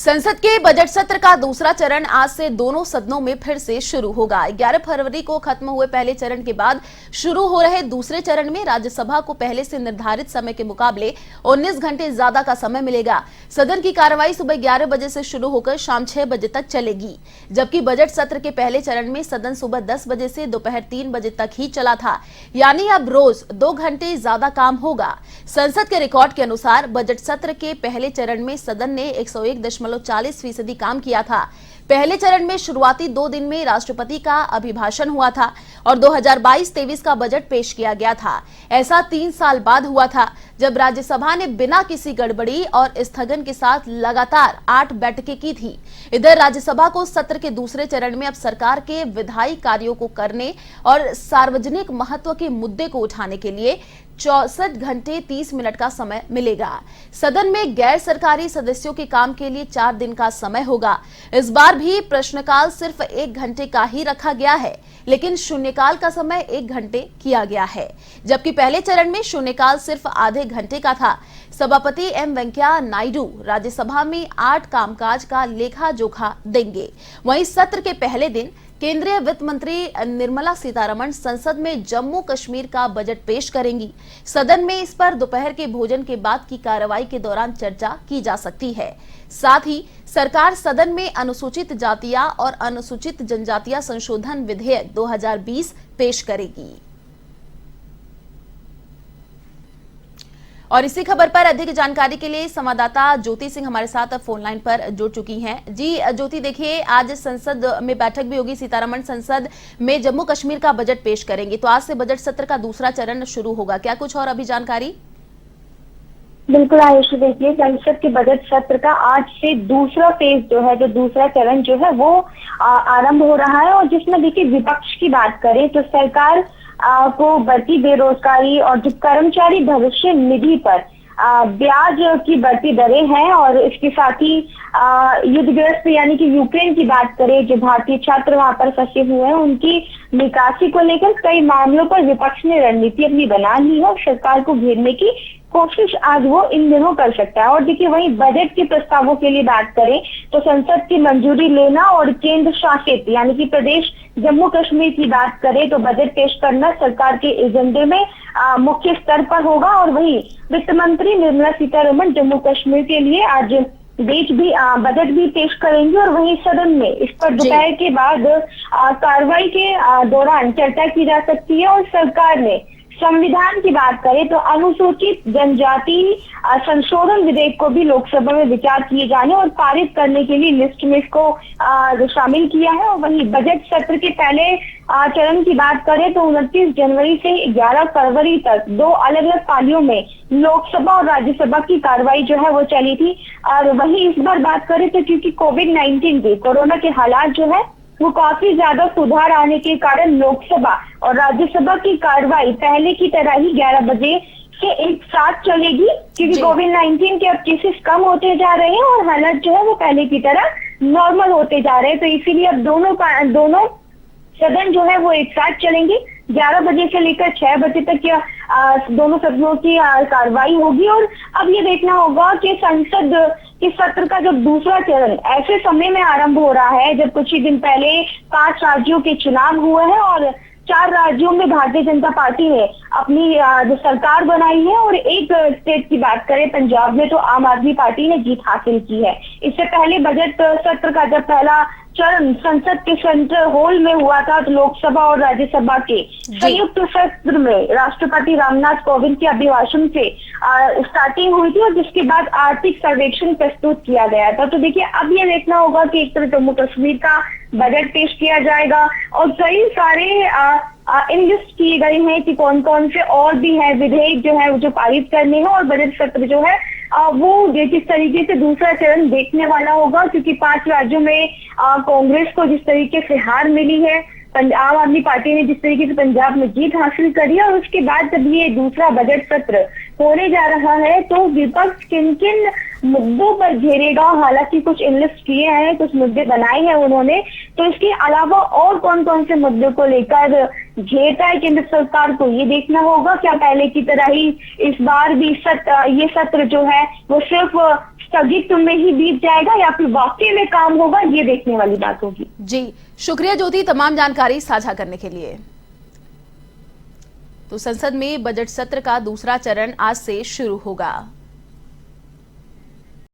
संसद के बजट सत्र का दूसरा चरण आज से दोनों सदनों में फिर से शुरू होगा। 11 फरवरी को खत्म हुए पहले चरण के बाद शुरू हो रहे दूसरे चरण में राज्यसभा को पहले से निर्धारित समय के मुकाबले 19 घंटे ज्यादा का समय मिलेगा। सदन की कार्रवाई सुबह 11 बजे से शुरू होकर शाम 6 बजे तक चलेगी, जबकि बजट सत्र के पहले चरण में सदन सुबह 10 बजे से दोपहर 3 बजे तक ही चला था, यानी अब रोज 2 घंटे ज्यादा काम होगा। संसद के रिकॉर्ड के अनुसार बजट सत्र के पहले चरण में सदन ने 101.40% काम किया था। पहले चरण में शुरुआती 2 दिन में राष्ट्रपति का अभिभाषण हुआ था और 2022-23 का बजट पेश किया गया था। ऐसा 3 साल बाद हुआ था, जब राज्यसभा ने बिना किसी गड़बड़ी और स्थगन के साथ लगातार 8 बैठकें की थी। इधर राज्यसभा को सत्र के दूसरे चरण में अब सरकार के विधायी कार्यों को करने और सार्वजनिक महत्व के मुद्दे को उठाने के लिए 64 घंटे 30 मिनट का समय मिलेगा। सदन में गैर सरकारी सदस्यों के काम के लिए 4 दिन का समय होगा। इस बार भी प्रश्नकाल सिर्फ 1 घंटे का ही रखा गया है, लेकिन शून्यकाल का समय 1 घंटे किया गया है, जबकि पहले चरण में शून्यकाल सिर्फ आधे घंटे का था। सभापति एम वेंकैया नायडू राज्यसभा में 8 कामकाज का लेखा जोखा देंगे। वहीं सत्र के पहले दिन केंद्रीय वित्त मंत्री निर्मला सीतारमण संसद में जम्मू कश्मीर का बजट पेश करेंगी। सदन में इस पर दोपहर के भोजन के बाद की कार्रवाई के दौरान चर्चा की जा सकती है। साथ ही सरकार सदन में अनुसूचित जातियां और अनुसूचित जनजातियां संशोधन विधेयक 2020 पेश करेगी। और इसी खबर पर अधिक जानकारी के लिए संवाददाता ज्योति सिंह हमारे साथ फोन लाइन पर जुड़ चुकी हैं। जी ज्योति, देखिए आज संसद में बैठक भी होगी। सीतारमण संसद में जम्मू कश्मीर का बजट पेश करेंगी, तो आज से बजट सत्र का दूसरा चरण शुरू होगा। क्या कुछ और अभी जानकारी? बिल्कुल आयुषी, देखिए संसद के बजट सत्र का आज से दूसरा फेज जो है, जो दूसरा चरण जो है वो आरंभ हो रहा है। और जिसमें देखिए विपक्ष की बात करें तो सरकार को बढ़ती बेरोजगारी और जो कर्मचारी भविष्य निधि पर ब्याज की बढ़ती दरें हैं, और इसके साथ ही युद्धग्रस्त यानी कि यूक्रेन की बात करें, जो भारतीय छात्र वहां पर फंसे हुए हैं, उनकी निकासी को लेकर कई मामलों पर विपक्ष ने रणनीति अपनी बना ली है और सरकार को घेरने की कोशिश आज वो इन दिनों कर सकता है। और देखिए वहीं बजट के प्रस्तावों के लिए बात करें तो संसद की मंजूरी लेना और केंद्र शासित यानी कि प्रदेश जम्मू कश्मीर की बात करें तो बजट पेश करना सरकार के एजेंडे में मुख्य स्तर पर होगा। और वहीं वित्त मंत्री निर्मला सीतारमण जम्मू कश्मीर के लिए आज बजट भी पेश करेंगे और वहीं सदन में इस पर दोपहर के बाद कार्रवाई के दौरान चर्चा की जा सकती है। और सरकार ने संविधान की बात करें तो अनुसूचित जनजाति संशोधन विधेयक को भी लोकसभा में विचार किए जाने और पारित करने के लिए लिस्ट में इसको शामिल किया है। और वहीं बजट सत्र के पहले चरण की बात करें तो 29 जनवरी से 11 फरवरी तक 2 अलग अलग पालियों में लोकसभा और राज्यसभा की कार्रवाई जो है वो चली थी। और वहीं इस बार बात करें तो क्योंकि कोविड-19 के कोरोना के हालात जो है वो काफी ज्यादा सुधार आने के कारण लोकसभा और राज्यसभा की कार्रवाई पहले की तरह ही 11 बजे से एक साथ चलेगी, क्योंकि कोविड-19 के अब केसेस कम होते जा रहे हैं और हालात जो है वो पहले की तरह नॉर्मल होते जा रहे हैं। तो इसीलिए अब दोनों सदन जो है वो एक साथ चलेंगे। 11 बजे से लेकर 6 बजे तक दोनों सदनों की कार्रवाई होगी। और अब ये देखना होगा कि संसद के सत्र का जब दूसरा चरण ऐसे समय में आरंभ हो रहा है जब कुछ ही दिन पहले 5 राज्यों के चुनाव हुए हैं और 4 राज्यों में भारतीय जनता पार्टी ने अपनी जो सरकार बनाई है, और एक स्टेट की बात करें पंजाब में तो आम आदमी पार्टी ने जीत हासिल की है। इससे पहले बजट सत्र का जब पहला चरण संसद के सेंट्रल हॉल में हुआ था तो लोकसभा और राज्यसभा के संयुक्त सत्र में राष्ट्रपति रामनाथ कोविंद के अभिभाषण से स्टार्टिंग हुई थी और जिसके बाद आर्थिक सर्वेक्षण प्रस्तुत किया गया था। तो देखिए अब ये देखना होगा कि एक तरफ जम्मू कश्मीर का बजट पेश किया जाएगा और कई सारे लिस्ट किए गए हैं कि कौन कौन से और भी है विधेयक जो है जो पारित करने हैं। और बजट सत्र जो है वो किस तरीके से दूसरा चरण देखने वाला होगा, क्योंकि 5 राज्यों में कांग्रेस को जिस तरीके से हार मिली है, आम आदमी पार्टी ने जिस तरीके से पंजाब में जीत हासिल करी है, और उसके बाद जब ये दूसरा बजट सत्र होने जा रहा है तो विपक्ष किन किन मुद्दों पर घेरेगा। हालांकि कुछ लिस्ट किए हैं, कुछ मुद्दे बनाए हैं उन्होंने, तो इसके अलावा और कौन कौन से मुद्दों को लेकर घेरता है केंद्र सरकार को, ये देखना होगा। क्या पहले की तरह ही इस बार भी ये सत्र जो है वो सिर्फ स्थगित में ही बीत जाएगा या फिर वाकई में काम होगा, ये देखने वाली बात होगी। जी, शुक्रिया ज्योति तमाम जानकारी साझा करने के लिए। तो संसद में बजट सत्र का दूसरा चरण आज से शुरू होगा।